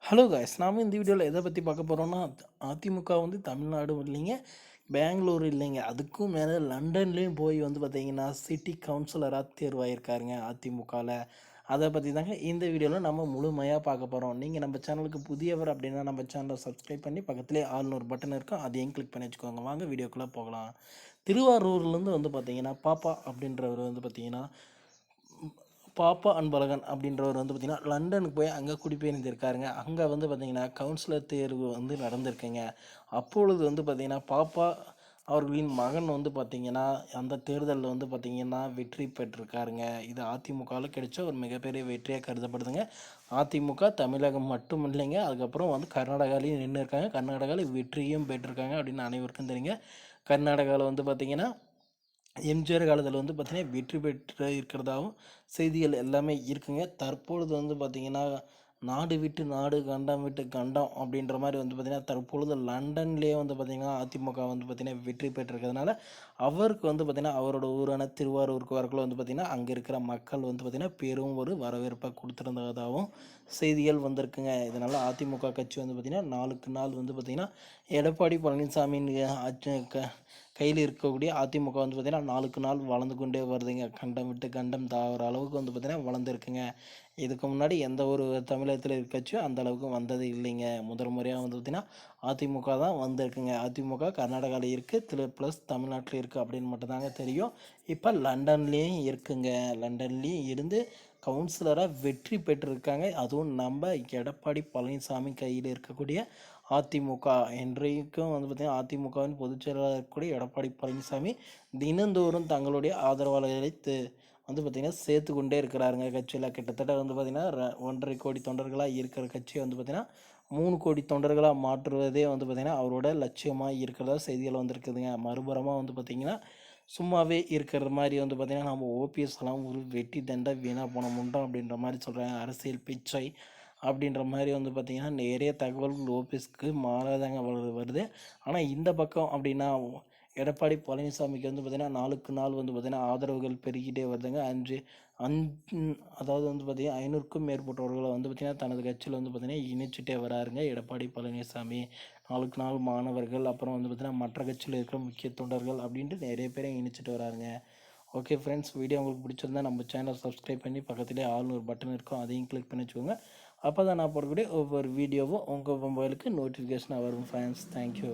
Hello guys, நாம இந்த வீடியோவில் எதை பற்றி பார்க்க போகிறோம்னா, அதிமுக வந்து தமிழ்நாடு இல்லைங்க, பெங்களூர் இல்லைங்க, அதுக்கும் மேலே லண்டன்லேயும் போய் வந்து பார்த்தீங்கன்னா சிட்டி கவுன்சிலராக தேர்வாயிருக்காருங்க அதிமுகவில். அதை பற்றி தாங்க இந்த வீடியோவில் நம்ம முழுமையாக பார்க்க போகிறோம். நீங்கள் நம்ம சேனலுக்கு புதியவர் அப்படின்னா நம்ம சேனலை சப்ஸ்கிரைப் பண்ணி பக்கத்துலேயே ஆல்னு ஒரு பட்டன் இருக்கும், அதையும் கிளிக் பண்ணி வச்சுக்கோங்க. வாங்க வீடியோக்குள்ளே போகலாம். திருவாரூர்லேருந்து வந்து பார்த்தீங்கன்னா பாப்பா அப்படின்றவர் வந்து பார்த்தீங்கன்னா பாப்பா அன்பழகன் அப்படின்றவர் வந்து பார்த்திங்கன்னா லண்டனுக்கு போய் அங்கே குடிபெயர்ந்திருக்காருங்க. அங்கே வந்து பார்த்திங்கன்னா கவுன்சிலர் தேர்வு வந்து நடந்திருக்குங்க. அப்பொழுது வந்து பார்த்திங்கன்னா பாப்பா அவர்களின் மகன் வந்து பார்த்திங்கன்னா அந்த தேர்தலில் வந்து பார்த்திங்கன்னா வெற்றி பெற்றிருக்காருங்க. இது அதிமுகவில் கிடைச்ச ஒரு மிகப்பெரிய வெற்றியாக கருதப்படுதுங்க. அதிமுக தமிழகம் மட்டும் இல்லைங்க, அதுக்கப்புறம் வந்து கர்நாடகாலையும் நின்று இருக்காங்க. கர்நாடகாவில் வெற்றியும் பெற்றிருக்காங்க அப்படின்னு அனைவருக்கும் தெரியுங்க. கர்நாடகாவில் வந்து பார்த்திங்கன்னா எம்ஜிஆர் காலத்தில் வந்து பார்த்திங்கன்னா வெற்றி பெற்று இருக்கிறதாகவும் செய்திகள் எல்லாமே இருக்குங்க. தற்பொழுது வந்து பார்த்திங்கன்னா நாடு விட்டு நாடு, கண்டம் விட்டு கண்டம் அப்படின்ற மாதிரி வந்து பார்த்திங்கன்னா தற்பொழுது லண்டன்லேயே வந்து பார்த்திங்கன்னா அதிமுக வந்து பார்த்திங்கன்னா வெற்றி பெற்றிருக்கிறதுனால அவருக்கு வந்து பார்த்திங்கன்னா அவரோட ஊரான திருவாரூருக்கு வரக்குள்ள வந்து பார்த்திங்கன்னா அங்கே இருக்கிற மக்கள் வந்து பார்த்திங்கன்னா பெரும் ஒரு வரவேற்பை கொடுத்துருந்ததாகவும் செய்திகள் வந்திருக்குங்க. இதனால் அதிமுக கட்சி வந்து பார்த்திங்கன்னா நாளுக்கு நாள் வந்து பார்த்திங்கன்னா எடப்பாடி பழனிசாமியின் கையில் இருக்கக்கூடிய அதிமுக வந்து பார்த்திங்கன்னா நாளுக்கு நாள் வளர்ந்து கொண்டே வருதுங்க. கண்டம் விட்டு கண்டம் தாவர அளவுக்கு வந்து பார்த்திங்கன்னா வளர்ந்துருக்குங்க. இதுக்கு முன்னாடி எந்த ஒரு தமிழகத்தில் இருக்கச்சும் அந்த அளவுக்கு வந்தது இல்லைங்க. முதல் முறையாக வந்து பார்த்திங்கன்னா அதிமுக தான் வந்திருக்குங்க. அதிமுக கர்நாடகாவில் இருக்குது, ப்ளஸ் தமிழ்நாட்டில் இருக்குது அப்படின்னு மட்டும்தாங்க தெரியும். இப்போ லண்டன்லேயும் இருக்குங்க. லண்டன்லேயும் இருந்து கவுன்சிலராக வெற்றி பெற்றிருக்காங்க. அதுவும் நம்ம எடப்பாடி பழனிசாமி கையில் இருக்கக்கூடிய அதிமுக. இன்றைக்கும் வந்து பார்த்திங்கன்னா அதிமுகவின் பொதுச் செயலாளர் இருக்கக்கூடிய எடப்பாடி பழனிசாமி தினந்தோறும் தங்களுடைய ஆதரவாளர்களை வந்து பார்த்திங்கன்னா சேர்த்து கொண்டே இருக்கிறாருங்க கட்சியில். கிட்டத்தட்ட வந்து பார்த்திங்கன்னா 1.5 கோடி தொண்டர்களாக இருக்கிற கட்சியை வந்து பார்த்திங்கன்னா 3 கோடி தொண்டர்களாக மாற்றுவதே வந்து பார்த்திங்கன்னா அவரோட லட்சியமாக இருக்கிறதா செய்திகள் வந்திருக்குதுங்க. மறுபுறமாக வந்து பார்த்திங்கன்னா சும்மாவே இருக்கிற மாதிரி வந்து பார்த்திங்கன்னா நம்ம ஓபிஎஸ் எல்லாம் ஒரு வெட்டி தண்டை வீணாக போன முண்டோம் அப்படின்ற மாதிரி சொல்கிறாங்க. அரசியல் பிச்சை அப்படின்ற மாதிரி வந்து பார்த்திங்கன்னா நிறைய தகவல்கள் ஓபிஎஸ்க்கு மாறாதாங்க வருது. ஆனால் இந்த பக்கம் அப்படின்னா எடப்பாடி பழனிசாமிக்கு வந்து பார்த்திங்கன்னா நாளுக்கு நாள் வந்து பார்த்திங்கன்னா ஆதரவுகள் பெருகிட்டே வருதுங்க. அதாவது வந்து பார்த்திங்கன்னா 500க்கும் மேற்பட்டவர்களை வந்து பார்த்திங்கன்னா தனது கட்சியில் வந்து பார்த்திங்கன்னா இணைச்சிட்டே வராருங்க எடப்பாடி பழனிசாமி. நாளுக்கு நாள் மாணவர்கள், அப்புறம் வந்து பார்த்திங்கன்னா மற்ற கட்சியில் இருக்கிற முக்கிய தொண்டர்கள் அப்படின்ட்டு நிறைய பேரை இணைச்சிட்டு வராருங்க. ஓகே ஃப்ரெண்ட்ஸ், வீடியோ உங்களுக்கு பிடிச்சிருந்தா நம்ம சேனல் சப்ஸ்கிரைப் பண்ணி பக்கத்துலேயே ஆல்னு ஒரு பட்டன் இருக்கும், அதையும் கிளிக் பண்ணி வச்சுக்கோங்க. அப்போ தான் நான் போடக்கூடிய ஒவ்வொரு வீடியோவும் உங்கள் மொபைலுக்கு நோட்டிஃபிகேஷனாக வரும் ஃப்ரெண்ட்ஸ். தேங்க்யூ.